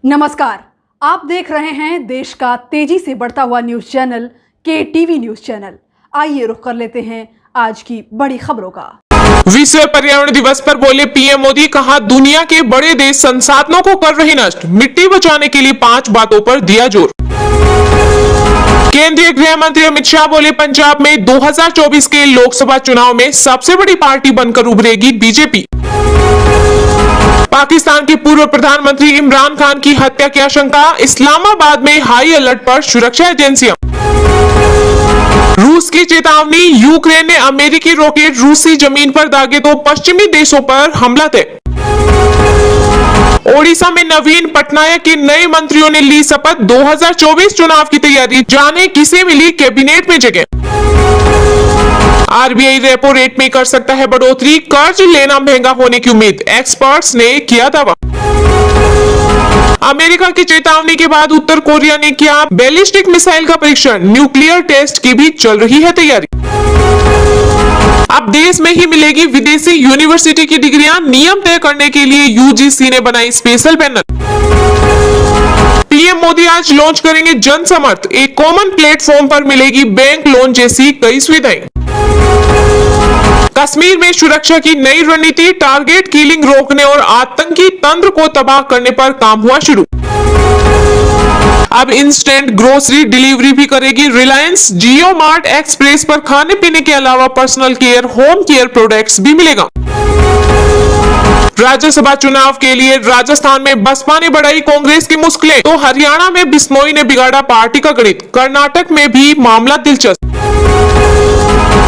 नमस्कार, आप देख रहे हैं देश का तेजी से बढ़ता हुआ news channel KTV news channel. आइए रुख कर लेते हैं आज की बड़ी खबरों का। विश्व पर्यावरण दिवस पर बोले पीएम मोदी, कहा दुनिया के बड़े देश संसाधनों को कर रहे नष्ट, मिट्टी बचाने के लिए 5 बातों पर दिया जोर। केंद्रीय गृह मंत्री अमित शाह बोले पंजाब में 2024 के लोकसभा चुनाव में सबसे बड़ी पार्टी बनकर उभरेगी बीजेपी। पाकिस्तान के पूर्व प्रधानमंत्री इमरान खान की हत्या की आशंका, इस्लामाबाद में हाई अलर्ट पर सुरक्षा एजेंसियां। रूस की चेतावनी, यूक्रेन ने अमेरिकी रॉकेट रूसी जमीन पर दागे तो पश्चिमी देशों पर हमला तय। ओडिशा में नवीन पटनायक के नए मंत्रियों ने ली शपथ, 2024 चुनाव की तैयारी, जाने किसे मिली कैबिनेट में जगह। आरबीआई रेपो रेट में कर सकता है बढ़ोतरी, कर्ज लेना महंगा होने की उम्मीद, एक्सपर्ट्स ने किया दावा। अमेरिका की चेतावनी के बाद उत्तर कोरिया ने किया बैलिस्टिक मिसाइल का परीक्षण, न्यूक्लियर टेस्ट की भी चल रही है तैयारी। अब देश में ही मिलेगी विदेशी यूनिवर्सिटी की डिग्रियां, नियम तय करने के लिए यूजीसी ने बनाई स्पेशल पैनल। पीएम मोदी आज लॉन्च करेंगे जन समर्थ, एक कॉमन प्लेटफॉर्म पर मिलेगी बैंक लोन जैसी कई सुविधाएं। कश्मीर में सुरक्षा की नई रणनीति, टारगेट किलिंग रोकने और आतंकी तंत्र को तबाह करने पर काम हुआ शुरू। अब इंस्टेंट ग्रोसरी डिलीवरी भी करेगी रिलायंस, जियो मार्ट एक्सप्रेस पर खाने पीने के अलावा personal care, home care products भी मिलेगा। राज्यसभा चुनाव के लिए राजस्थान में बसपा ने बढ़ाई कांग्रेस की मुश्किलें, तो हरियाणा में बिश्नोई ने बिगाड़ा पार्टी का गणित, कर्नाटक में भी मामला दिलचस्प।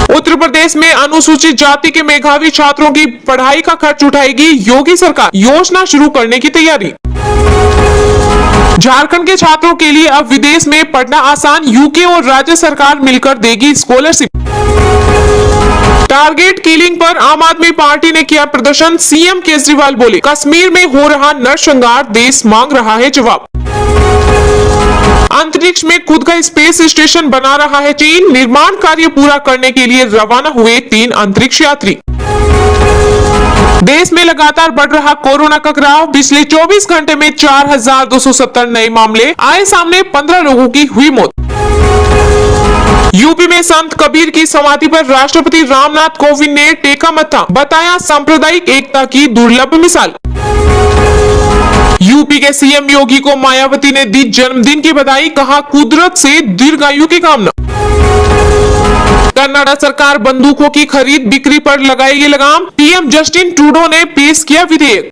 उत्तर प्रदेश में अनुसूचित जाति के मेधावी छात्रों की पढ़ाई का खर्च उठाएगी योगी सरकार, योजना शुरू करने की तैयारी। झारखंड के छात्रों के लिए अब विदेश में पढ़ना आसान, यूके और राज्य सरकार मिलकर देगी स्कॉलरशिप। टारगेट किलिंग पर आम आदमी पार्टी ने किया प्रदर्शन, सीएम केजरीवाल बोले कश्मीर में हो रहा नरसंहार, देश मांग रहा है जवाब। अंतरिक्ष में खुद का स्पेस स्टेशन बना रहा है चीन, निर्माण कार्य पूरा करने के लिए रवाना हुए 3 अंतरिक्ष यात्री। देश में लगातार बढ़ रहा कोरोना का ग्राफ, पिछले 24 घंटे में 4270 नए मामले आए सामने, 15 लोगों की हुई मौत। यूपी में संत कबीर की समाधि पर राष्ट्रपति रामनाथ कोविंद ने टेका मत्था, बताया सांप्रदायिक एकता की दुर्लभ मिसाल। यूपी के सीएम योगी को मायावती ने दी जन्मदिन की बधाई, कहा कुदरत से दीर्घायु की कामना। कर्नाटक सरकार बंदूकों की खरीद बिक्री पर लगाएगी लगाम, पीएम जस्टिन ट्रूडो ने पेश किया विधेयक।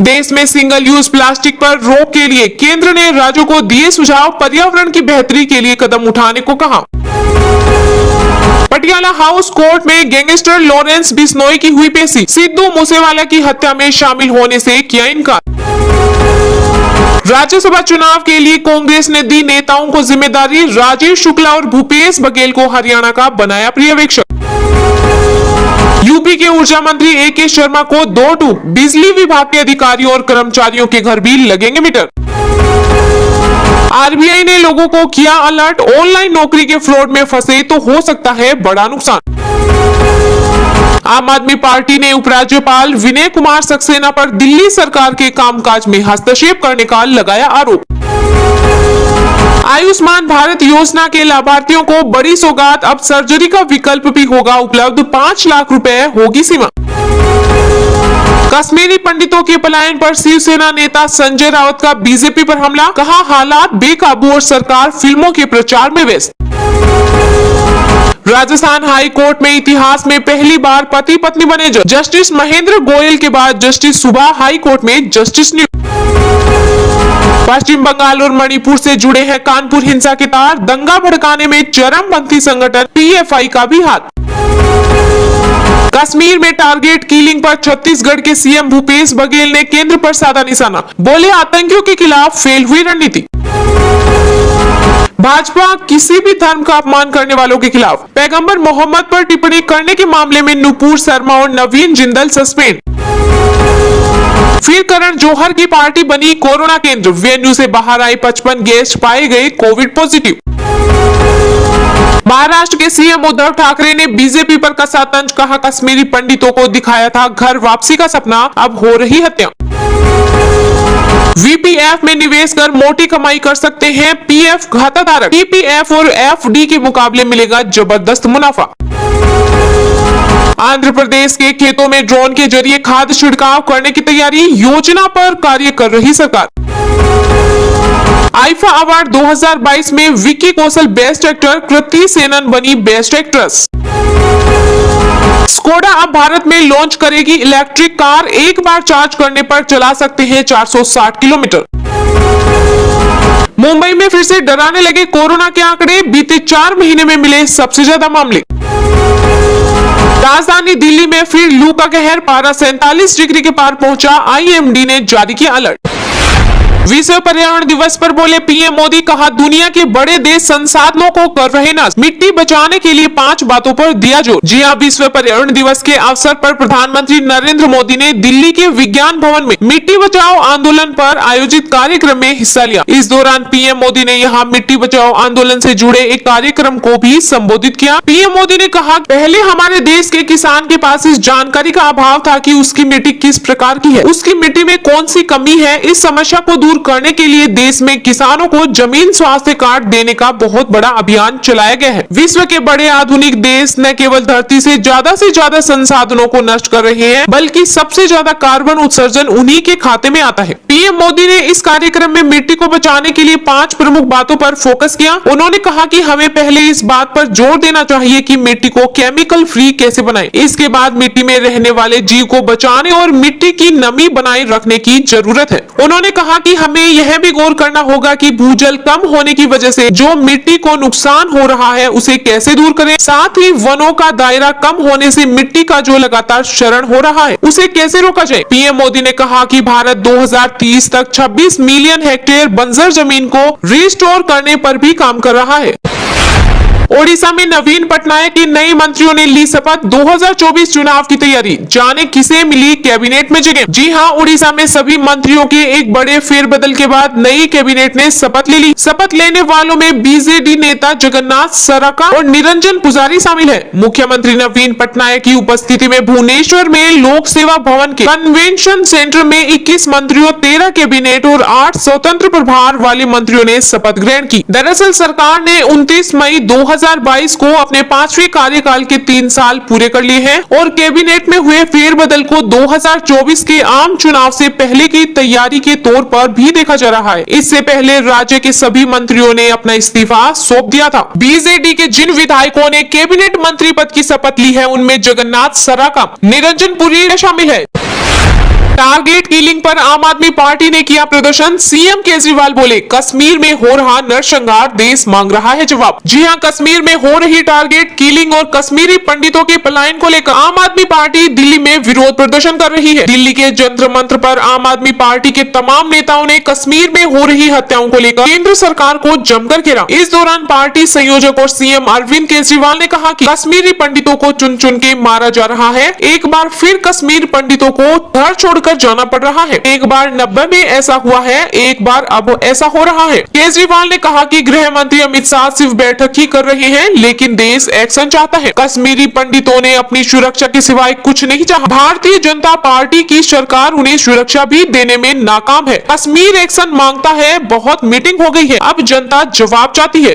देश में सिंगल यूज प्लास्टिक पर रोक के लिए केंद्र ने राज्यों को दिए सुझाव, पर्यावरण की बेहतरी के लिए कदम उठाने को कहा। पटियाला हाउस कोर्ट में गैंगस्टर लॉरेंस बिश्नोई की हुई पेशी, सिद्धू मूसेवाला की हत्या में शामिल होने से किया इनकार। राज्यसभा चुनाव के लिए कांग्रेस ने दी नेताओं को जिम्मेदारी, राजेश शुक्ला और भूपेश बघेल को हरियाणा का बनाया पर्यवेक्षक। यूपी के ऊर्जा मंत्री AK शर्मा को 2-2, बिजली विभाग के अधिकारियों और कर्मचारियों के घर भी लगेंगे मीटर। आरबीआई ने लोगों को किया अलर्ट, ऑनलाइन नौकरी के फ्रॉड में फंसे तो हो सकता है बड़ा नुकसान। आम आदमी पार्टी ने उपराज्यपाल विनय कुमार सक्सेना पर दिल्ली सरकार के कामकाज में हस्तक्षेप करने का लगाया आरोप। आयुष्मान भारत योजना के लाभार्थियों को बड़ी सौगात, अब सर्जरी का विकल्प भी होगा उपलब्ध, 5 लाख रुपए होगी सीमा। कश्मीरी पंडितों के पलायन पर शिवसेना नेता संजय राउत का बीजेपी पर हमला, कहा हालात बेकाबू और सरकार फिल्मों के प्रचार में व्यस्त। राजस्थान हाई कोर्ट में इतिहास में पहली बार पति पत्नी बने जस्टिस महेंद्र गोयल के बाद जस्टिस सुबह हाई कोर्ट में जस्टिस नियुक्त। पश्चिम बंगाल और मणिपुर से जुड़े हैं कानपुर हिंसा के तार, दंगा भड़काने में चरमपंथी संगठन PFI का भी हाथ। कश्मीर में टारगेट किलिंग पर छत्तीसगढ़ के सीएम भूपेश बघेल ने केंद्र पर साधा निशाना, बोले आतंकियों के खिलाफ फेल हुई रणनीति। भाजपा किसी भी धर्म का अपमान करने वालों के खिलाफ, पैगंबर मोहम्मद पर टिप्पणी करने के मामले में नुपुर शर्मा और नवीन जिंदल सस्पेंड। फिर करण जौहर की पार्टी बनी कोरोना केंद्र, वेन्यू से बाहर आए 55 गेस्ट पाए गए कोविड पॉजिटिव। महाराष्ट्र के सीएम उद्धव ठाकरे ने बीजेपी पर कसा तंज, कहा कश्मीरी पंडितों को दिखाया था घर वापसी का सपना, अब हो रही हत्या। वीपीएफ में निवेश कर मोटी कमाई कर सकते हैं पीएफ खाताधारक। पीपीएफ और एफडी के मुकाबले मिलेगा जबरदस्त मुनाफा। आंध्र प्रदेश के खेतों में ड्रोन के जरिए खाद छिड़काव करने की तैयारी, योजना पर कार्य कर रही सरकार। आईफा अवार्ड 2022 में विक्की कौशल बेस्ट एक्टर, कृति सेनन बनी बेस्ट एक्ट्रेस। स्कोडा अब भारत में लॉन्च करेगी इलेक्ट्रिक कार, एक बार चार्ज करने पर चला सकते हैं 460 किलोमीटर। मुंबई में फिर से डराने लगे कोरोना के आंकड़े, बीते 4 महीने में मिले सबसे ज्यादा मामले। राजधानी दिल्ली में फिर लू का कहर, पारा 47 डिग्री के पार पहुंचा, आईएमडी ने जारी किया अलर्ट। विश्व पर्यावरण दिवस पर बोले पीएम मोदी, कहा दुनिया के बड़े देश संसाधनों को कर रहे नष्ट, मिट्टी बचाने के लिए 5 बातों पर दिया जोर। जी हां, विश्व पर्यावरण दिवस के अवसर पर प्रधानमंत्री नरेंद्र मोदी ने दिल्ली के विज्ञान भवन में मिट्टी बचाओ आंदोलन पर आयोजित कार्यक्रम में हिस्सा लिया। इस दौरान पीएम मोदी ने यहां मिट्टी बचाओ आंदोलन से जुड़े एक कार्यक्रम को भी संबोधित किया। पीएम मोदी ने कहा, पहले हमारे देश के किसान के पास इस जानकारी का अभाव था कि उसकी मिट्टी किस प्रकार की है, उसकी मिट्टी में कौन सी कमी है। इस समस्या को दूर करने के लिए देश में किसानों को जमीन स्वास्थ्य कार्ड देने का बहुत बड़ा अभियान चलाया गया है। विश्व के बड़े आधुनिक देश न केवल धरती से ज्यादा संसाधनों को नष्ट कर रहे हैं, बल्कि सबसे ज्यादा कार्बन उत्सर्जन उन्हीं के खाते में आता है। पीएम मोदी ने इस कार्यक्रम में मिट्टी को बचाने के लिए 5 प्रमुख बातों पर फोकस किया। उन्होंने कहा कि हमें पहले इस बात पर जोर देना चाहिए कि मिट्टी को केमिकल फ्री कैसे बनाएं। इसके बाद मिट्टी में रहने वाले जीव को बचाने और मिट्टी की नमी बनाए रखने की जरूरत है। उन्होंने कहा कि हमें यह भी गौर करना होगा कि भूजल कम होने की वजह से जो मिट्टी को नुकसान हो रहा है उसे कैसे दूर करें। साथ ही वनों का दायरा कम होने से मिट्टी का जो लगातार क्षरण हो रहा है उसे कैसे रोका जाए। पीएम मोदी ने कहा कि भारत 2030 तक 26 मिलियन हेक्टेयर बंजर जमीन को रिस्टोर करने पर भी काम कर रहा है। ओडिशा में नवीन पटनायक के नए मंत्रियों ने ली शपथ, 2024 चुनाव की तैयारी, जाने किसे मिली कैबिनेट में जगह। जी हां, ओडिशा में सभी मंत्रियों के एक बड़े फेरबदल के बाद नई कैबिनेट ने शपथ ले ली। शपथ लेने वालों में बीजेडी नेता जगन्नाथ सरका और निरंजन पुजारी शामिल है। मुख्यमंत्री नवीन पटनायक की उपस्थिति में भुवनेश्वर में लोक सेवा भवन के कन्वेंशन सेंटर में 21 मंत्रियों, 13 कैबिनेट और 8 स्वतंत्र प्रभार वाले मंत्रियों ने शपथ ग्रहण की। दरअसल सरकार ने 29 मई 2022 को अपने 5वें कार्यकाल के 3 साल पूरे कर लिए हैं और कैबिनेट में हुए फेरबदल को 2024 के आम चुनाव से पहले की तैयारी के तौर पर भी देखा जा रहा है। इससे पहले राज्य के सभी मंत्रियों ने अपना इस्तीफा सौंप दिया था। बीजेडी के जिन विधायकों ने कैबिनेट मंत्री पद की शपथ ली है उनमें जगन्नाथ सरका, निरंजन पुरी शामिल है। टारगेट किलिंग पर आम आदमी पार्टी ने किया प्रदर्शन, सीएम केजरीवाल बोले कश्मीर में हो रहा नरसंहार, देश मांग रहा है जवाब। जी हां, कश्मीर में हो रही टारगेट किलिंग और कश्मीरी पंडितों के पलायन को लेकर आम आदमी पार्टी दिल्ली में विरोध प्रदर्शन कर रही है। दिल्ली के जंतर मंत्र पर आम आदमी पार्टी के तमाम नेताओं ने कश्मीर में हो रही हत्याओं को लेकर केंद्र सरकार को जमकर घेरा। इस दौरान पार्टी संयोजक और सीएम अरविंद केजरीवाल ने कहा कि कश्मीरी पंडितों को चुन चुन के मारा जा रहा है, एक बार फिर कश्मीर पंडितों को घर छोड़कर जाना पड़ रहा है। एक बार 90 में ऐसा हुआ है, एक बार अब ऐसा हो रहा है। केजरीवाल ने कहा कि गृह मंत्री अमित शाह सिर्फ बैठक ही कर रहे हैं, लेकिन देश एक्शन चाहता है। कश्मीरी पंडितों ने अपनी सुरक्षा के सिवाय कुछ नहीं चाहा। भारतीय जनता पार्टी की सरकार उन्हें सुरक्षा भी देने में नाकाम है। कश्मीर एक्शन मांगता है, बहुत मीटिंग हो गई है, अब जनता जवाब चाहती है।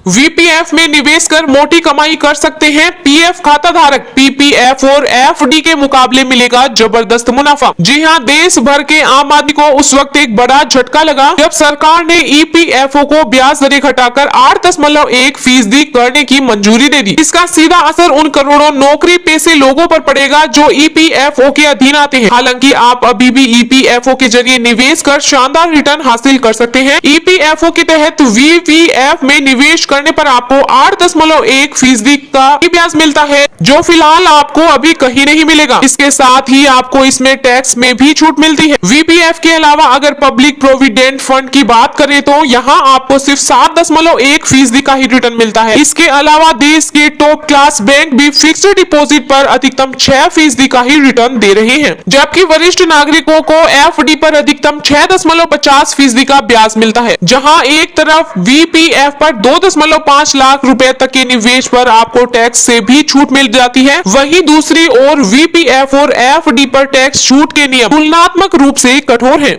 वीपीएफ में निवेश कर मोटी कमाई कर सकते हैं पीएफ खाता धारक। पीपीएफ और एफडी के मुकाबले मिलेगा जबरदस्त मुनाफा। जी हां, देश भर के आम आदमी को उस वक्त एक बड़ा झटका लगा जब सरकार ने ईपीएफओ को ब्याज दरें घटाकर 8.1% करने की मंजूरी दे दी। इसका सीधा असर उन करोड़ों नौकरी पेशे लोगों पर पड़ेगा जो ईपीएफओ के अधीन आते हैं। हालांकि आप अभी भी ईपीएफओ के जरिए निवेश कर शानदार रिटर्न हासिल कर सकते हैं। ईपीएफओ के तहत वीपीएफ में निवेश करने पर आपको 8.1% का ब्याज मिलता है, जो फिलहाल आपको अभी कहीं नहीं मिलेगा। इसके साथ ही आपको इसमें टैक्स में भी छूट मिलती है। वीपीएफ के अलावा अगर पब्लिक प्रोविडेंट फंड की बात करें तो यहाँ आपको सिर्फ 7.1% का ही रिटर्न मिलता है। इसके अलावा देश के टॉप क्लास बैंक भी फिक्स्ड डिपॉजिट पर अधिकतम 6% का ही रिटर्न दे रहे हैं, जबकि वरिष्ठ नागरिकों को एफडी पर अधिकतम 6.50% का ब्याज मिलता है। जहाँ एक तरफ वीपीएफ पर 2.5 लाख रुपए तक के निवेश पर आपको टैक्स से भी छूट मिल जाती है, वहीं दूसरी ओर वीपीएफ और एफडी पर टैक्स छूट के नियम तुलनात्मक रूप से कठोर हैं।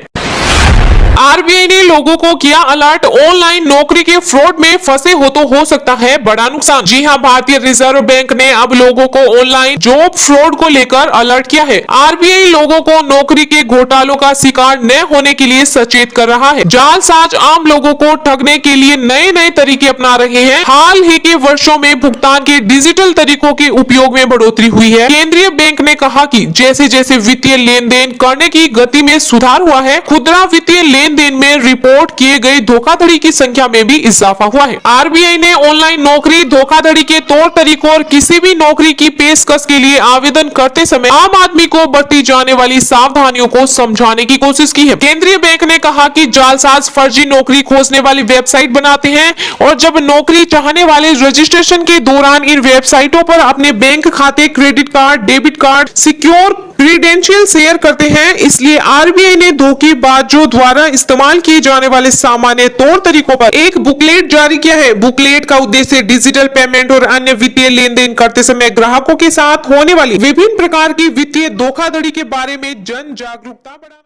आरबीआई ने लोगों को किया अलर्ट, ऑनलाइन नौकरी के फ्रॉड में फंसे हो तो हो सकता है बड़ा नुकसान। जी हां, भारतीय रिजर्व बैंक ने अब लोगों को ऑनलाइन जॉब फ्रॉड को लेकर अलर्ट किया है। आरबीआई लोगों को नौकरी के घोटालों का शिकार न होने के लिए सचेत कर रहा है। जालसाज आम लोगों को ठगने के लिए नए नए तरीके अपना रहे हैं। हाल ही के वर्षों में भुगतान के डिजिटल तरीकों के उपयोग में बढ़ोतरी हुई है। केंद्रीय बैंक ने कहा कि जैसे जैसे वित्तीय लेन देन करने की गति में सुधार हुआ है, खुदरा वित्तीय लेन देन में रिपोर्ट किए गए धोखाधड़ी की संख्या में भी इजाफा हुआ है। आरबीआई ने ऑनलाइन नौकरी धोखाधड़ी के तौर तरीकों और किसी भी नौकरी की पेशकश के लिए आवेदन करते समय आम आदमी को बरती जाने वाली सावधानियों को समझाने की कोशिश की है। केंद्रीय बैंक ने कहा कि जालसाज फर्जी नौकरी खोजने वाली वेबसाइट बनाते हैं और जब नौकरी चाहने वाले रजिस्ट्रेशन के दौरान इन वेबसाइटों पर अपने बैंक खाते, credit card, debit card, secure credential share करते हैं। इसलिए आरबीआई ने धोखेबाजों द्वारा इस्तेमाल किए जाने वाले सामान्य तौर तरीकों पर एक बुकलेट जारी किया है। बुकलेट का उद्देश्य डिजिटल पेमेंट और अन्य वित्तीय लेन देन करते समय ग्राहकों के साथ होने वाली विभिन्न प्रकार की वित्तीय धोखाधड़ी के बारे में जन जागरूकता बढ़ाना।